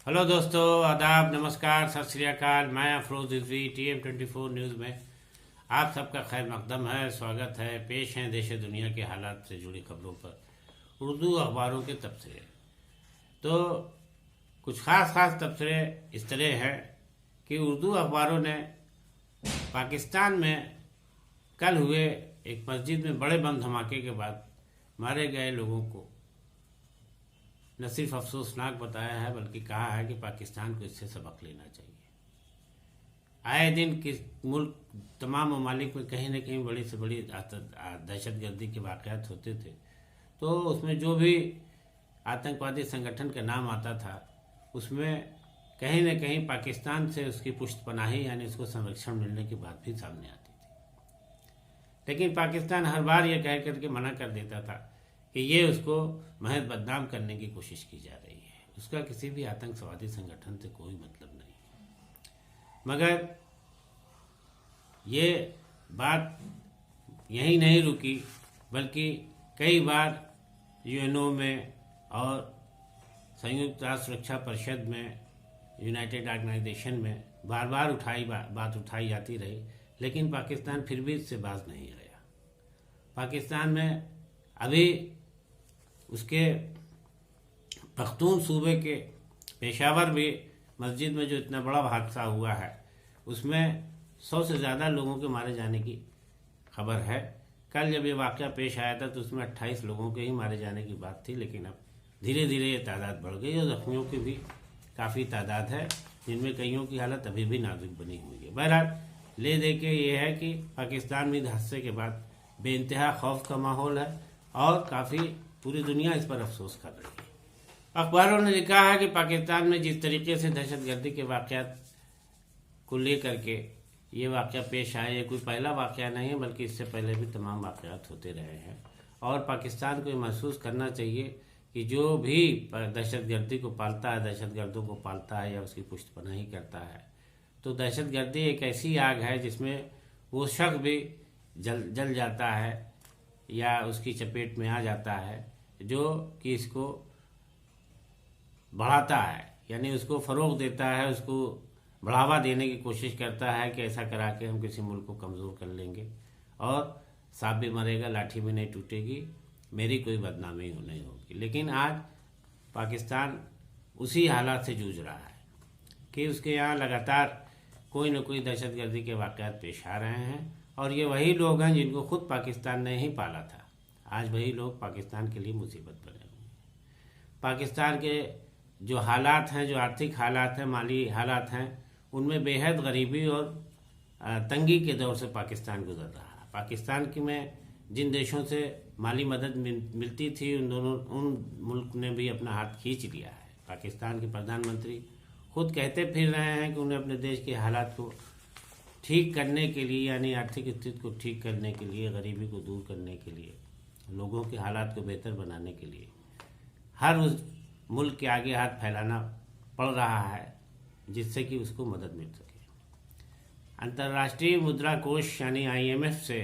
Hello दोस्तों, आदाब, नमस्कार, सत श्री अकाल। मैं अफरोज रिजवी TM24 न्यूज़ में आप सबका खैर मकदम है, स्वागत है। पेश हैं देश दुनिया के हालात से जुड़ी खबरों पर उर्दू अखबारों के तबसरे। तो कुछ ख़ास तबसरे इस तरह हैं कि उर्दू अखबारों ने पाकिस्तान में कल हुए एक मस्जिद में बड़े बम धमाके के बाद मारे गए लोगों को न सिर्फ अफसोसनाक बताया है, बल्कि कहा है कि पाकिस्तान को इससे सबक लेना चाहिए। आए दिन किस मुल्क तमाम ममालिक में कहीं न कहीं बड़ी से बड़ी दहशतगर्दी के वाक़यात होते थे, तो उसमें जो भी आतंकवादी संगठन का नाम आता था उसमें कहीं न कहीं पाकिस्तान से उसकी पुष्टपनाही यानी उसको संरक्षण मिलने की बात भी सामने आती थी। लेकिन पाकिस्तान हर बार ये कह करके मना कर देता था कि ये उसको महज बदनाम करने की कोशिश की जा रही है, उसका किसी भी आतंकवादी संगठन से कोई मतलब नहीं। मगर ये बात यहीं नहीं रुकी, बल्कि कई बार यूएनओ में और संयुक्त राष्ट्र सुरक्षा परिषद में, यूनाइटेड ऑर्गेनाइजेशन में बार बार बात उठाई जाती रही, लेकिन पाकिस्तान फिर भी इससे बाज नहीं आया। पाकिस्तान में अभी उसके पख्तून सूबे के पेशावर भी मस्जिद में जो इतना बड़ा हादसा हुआ है उसमें 100 से ज़्यादा लोगों के मारे जाने की खबर है। कल जब ये वाक़या पेश आया था तो उसमें 28 लोगों के ही मारे जाने की बात थी, लेकिन अब धीरे धीरे ये तादाद बढ़ गई और ज़ख्मियों की भी काफ़ी तादाद है, जिनमें कईयों की हालत अभी भी नाजुक बनी हुई है। बहरहाल ले दे के ये है कि पाकिस्तान में हादसे के बाद बेइंतहा खौफ का माहौल है और काफ़ी पूरी दुनिया इस पर अफसोस कर रही है। अखबारों ने लिखा है कि पाकिस्तान में जिस तरीके से दहशतगर्दी के वाक़यात को लेकर के ये वाक़या पेश आए, ये कोई पहला वाक़या नहीं है, बल्कि इससे पहले भी तमाम वाक़यात होते रहे हैं। और पाकिस्तान को ये महसूस करना चाहिए कि जो भी दहशतगर्दी को पालता है, दहशतगर्दों को पालता है या उसकी पुष्टपनाही करता है, तो दहशतगर्दी एक ऐसी आग है जिसमें वो शख्स भी जल जाता है या उसकी चपेट में आ जाता है, जो कि इसको बढ़ाता है, यानी उसको फ़रोग़ देता है, उसको बढ़ावा देने की कोशिश करता है कि ऐसा करा के हम किसी मुल्क को कमज़ोर कर लेंगे और सांप भी मरेगा, लाठी भी नहीं टूटेगी, मेरी कोई बदनामी नहीं होगी। लेकिन आज पाकिस्तान उसी हालात से जूझ रहा है कि उसके यहाँ लगातार कोई न कोई दहशतगर्दी के वाक़यात पेश आ रहे हैं, और ये वही लोग हैं जिनको खुद पाकिस्तान ने ही पाला था। आज वही लोग पाकिस्तान के लिए मुसीबत बने हुए हैं। पाकिस्तान के जो हालात हैं, जो आर्थिक हालात हैं, माली हालात हैं, उनमें बेहद गरीबी और तंगी के दौर से पाकिस्तान गुजर रहा है। पाकिस्तान की में जिन देशों से माली मदद मिलती थी उन मुल्क ने भी अपना हाथ खींच लिया है। पाकिस्तान के प्रधानमंत्री खुद कहते फिर रहे हैं कि उन्हें अपने देश के हालात को ठीक करने के लिए, यानी आर्थिक स्थिति को ठीक करने के लिए, गरीबी को दूर करने के लिए, लोगों के हालात को बेहतर बनाने के लिए हर उस मुल्क के आगे हाथ फैलाना पड़ रहा है जिससे कि उसको मदद मिल सके। अंतर्राष्ट्रीय मुद्रा कोष यानी IMF से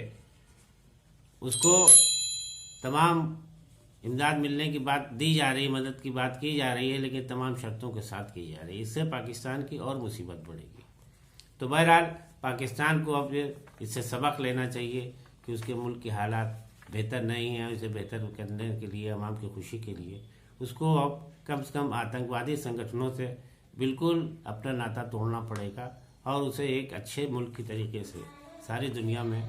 उसको तमाम इमदाद मिलने की बात दी जा रही, मदद की बात की जा रही है, लेकिन तमाम शर्तों के साथ की जा रही है। इससे पाकिस्तान की और मुसीबत बढ़ेगी। तो बहरहाल पाकिस्तान को अब इससे सबक लेना चाहिए कि उसके मुल्क के हालात बेहतर नहीं हैं। इसे बेहतर करने के लिए, अवाम की खुशी के लिए, उसको अब कम से कम आतंकवादी संगठनों से बिल्कुल अपना नाता तोड़ना पड़ेगा और उसे एक अच्छे मुल्क की तरीके से सारी दुनिया में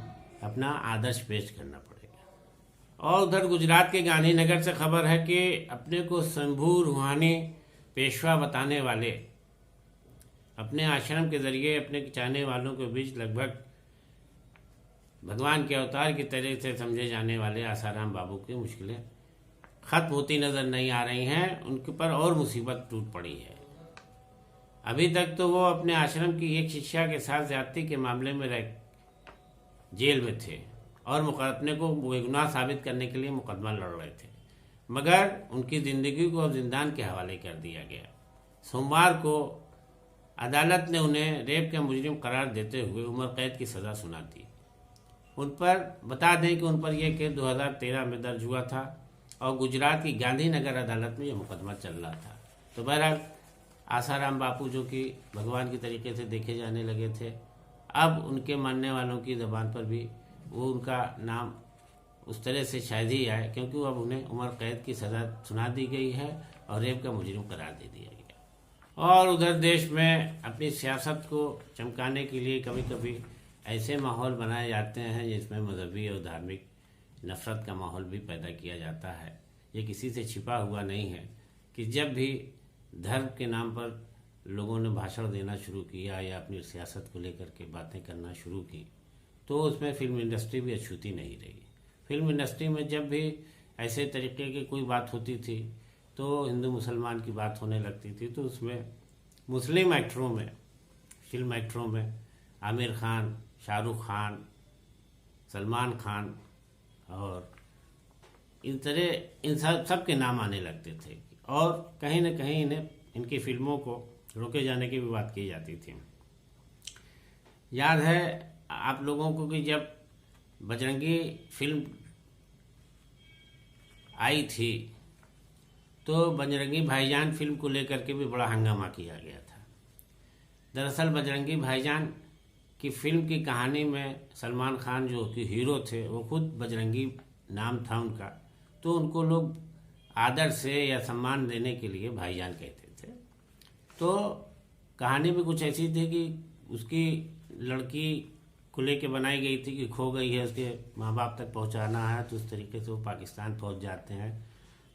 अपना आदर्श पेश करना पड़ेगा। और उधर गुजरात के गांधीनगर से खबर है कि अपने को शंभू रूहानी पेशवा बताने वाले, अपने आश्रम के जरिए अपने चाहने वालों के बीच लगभग भगवान के अवतार की तरह से समझे जाने वाले आसाराम बाबू की मुश्किलें खत्म होती नज़र नहीं आ रही हैं। उनके पर और मुसीबत टूट पड़ी है। अभी तक तो वो अपने आश्रम की एक शिष्या के साथ ज्यादती के मामले में जेल में थे और अपने को बेगुनाह साबित करने के लिए मुकदमा लड़ रहे थे, मगर उनकी ज़िंदगी को अब जिंदान के हवाले कर दिया गया। सोमवार को अदालत ने उन्हें रेप का मुजरिम करार देते हुए उम्र कैद की सज़ा सुना दी। उन पर बता दें कि उन पर यह केस 2013 में दर्ज हुआ था और गुजरात की गांधीनगर अदालत में यह मुकदमा चल रहा था। तो बहरहाल आसाराम बापू जो कि भगवान की तरीके से देखे जाने लगे थे, अब उनके मानने वालों की ज़बान पर भी वो उनका नाम उस तरह से शायद ही आए, क्योंकि अब उन्हें उम्र कैद की सज़ा सुना दी गई है और रेप का मुजरिम करार दे दिया गया। और उधर देश में अपनी सियासत को चमकाने के लिए कभी कभी ऐसे माहौल बनाए जाते हैं जिसमें मजहबी और धार्मिक नफरत का माहौल भी पैदा किया जाता है। ये किसी से छिपा हुआ नहीं है कि जब भी धर्म के नाम पर लोगों ने भाषण देना शुरू किया या अपनी सियासत को लेकर के बातें करना शुरू की, तो उसमें फिल्म इंडस्ट्री भी अछूती नहीं रही। फिल्म इंडस्ट्री में जब भी ऐसे तरीके की कोई बात होती थी तो हिंदू मुसलमान की बात होने लगती थी, तो उसमें मुस्लिम एक्टरों में, फिल्म एक्टरों में आमिर खान, शाहरुख खान, सलमान खान और इन सब के नाम आने लगते थे और कहीं न कहीं इन्हें इनकी फिल्मों को रोके जाने की भी बात की जाती थी। याद है आप लोगों को कि जब बजरंगी फिल्म आई थी तो बजरंगी भाईजान फिल्म को लेकर के भी बड़ा हंगामा किया गया था। दरअसल बजरंगी भाईजान की फिल्म की कहानी में सलमान खान जो कि हीरो थे, वो खुद बजरंगी नाम था उनका, तो उनको लोग आदर से या सम्मान देने के लिए भाईजान कहते थे। तो कहानी भी कुछ ऐसी थी कि उसकी लड़की को लेके बनाई गई थी कि खो गई है, उसके माँ बाप तक पहुंचाना है, तो उस तरीके से वो पाकिस्तान पहुंच जाते हैं।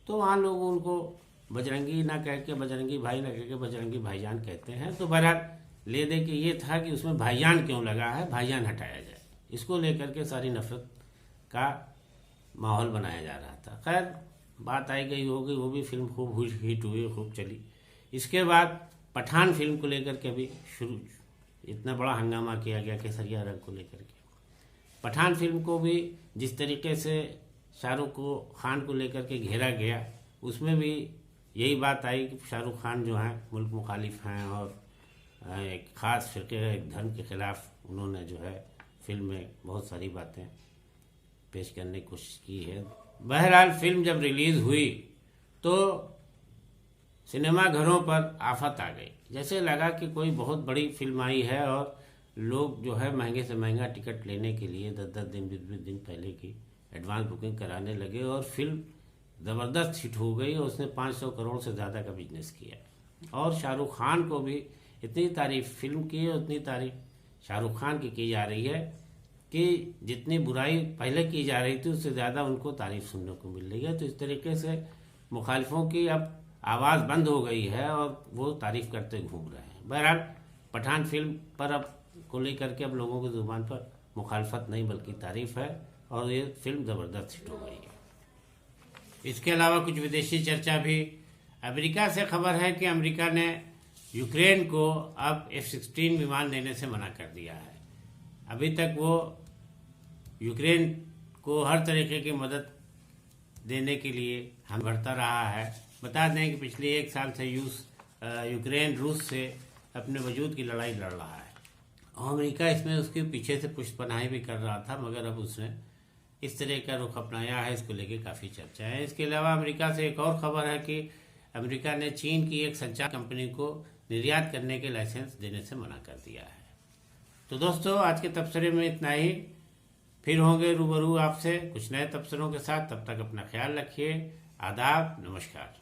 तो वहाँ लोग उनको बजरंगी ना कह के, बजरंगी भाई ना कह के बजरंगी भाईजान कहते हैं। तो बहरहाल ले दे के ये था कि उसमें भाईजान क्यों लगा है, भाईजान हटाया जाए, इसको लेकर के सारी नफरत का माहौल बनाया जा रहा था। खैर बात आई गई हो गई, वो भी फिल्म खूब हिट हुई, खूब चली। इसके बाद पठान फिल्म को लेकर के भी शुरू इतना बड़ा हंगामा किया गया केसरिया रंग को लेकर के। पठान फिल्म को भी जिस तरीके से शाहरुख खान को लेकर के घेरा गया, उसमें भी यही बात आई कि शाहरुख खान जो हैं मुल्क मुखालिफ हैं और एक ख़ास फिरके, एक धर्म के ख़िलाफ़ उन्होंने जो है फिल्म में बहुत सारी बातें पेश करने की कोशिश की है। बहरहाल फिल्म जब रिलीज़ हुई तो सिनेमा घरों पर आफत आ गई। जैसे लगा कि कोई बहुत बड़ी फिल्म आई है और लोग जो है महंगे से महंगा टिकट लेने के लिए 10-10 दिन 20-20 दिन पहले की एडवांस बुकिंग कराने लगे और फिल्म ज़बरदस्त हिट हो गई और उसने 500 करोड़ से ज़्यादा का बिजनेस किया। और शाहरुख खान को भी इतनी तारीफ फिल्म की और उतनी तारीफ शाहरुख खान की जा रही है कि जितनी बुराई पहले की जा रही थी उससे ज़्यादा उनको तारीफ सुनने को मिल रही है। तो इस तरीके से मुखालिफों की अब आवाज़ बंद हो गई है और वो तारीफ करते घूम रहे हैं। बहरहाल पठान फिल्म पर अब को लेकर के अब लोगों की जुबान पर मुखालफत नहीं बल्कि तारीफ है और ये फिल्म ज़बरदस्त हिट हो गई है। इसके अलावा कुछ विदेशी चर्चा भी। अमेरिका से खबर है कि अमेरिका ने यूक्रेन को अब F-16 विमान देने से मना कर दिया है। अभी तक वो यूक्रेन को हर तरीके की मदद देने के लिए हम बढ़ता रहा है। बता दें कि पिछले 1 साल से यूक्रेन रूस से अपने वजूद की लड़ाई लड़ रहा है और अमेरिका इसमें उसके पीछे से पुष्टपनाही भी कर रहा था, मगर अब उसने इस तरह का रुख अपनाया है। इसको लेके काफ़ी चर्चा है। इसके अलावा अमेरिका से एक और खबर है कि अमेरिका ने चीन की एक संचार कंपनी को निर्यात करने के लाइसेंस देने से मना कर दिया है। तो दोस्तों आज के तबसरे में इतना ही। फिर होंगे रूबरू आपसे कुछ नए तबसरों के साथ। तब तक अपना ख्याल रखिए। आदाब, नमस्कार।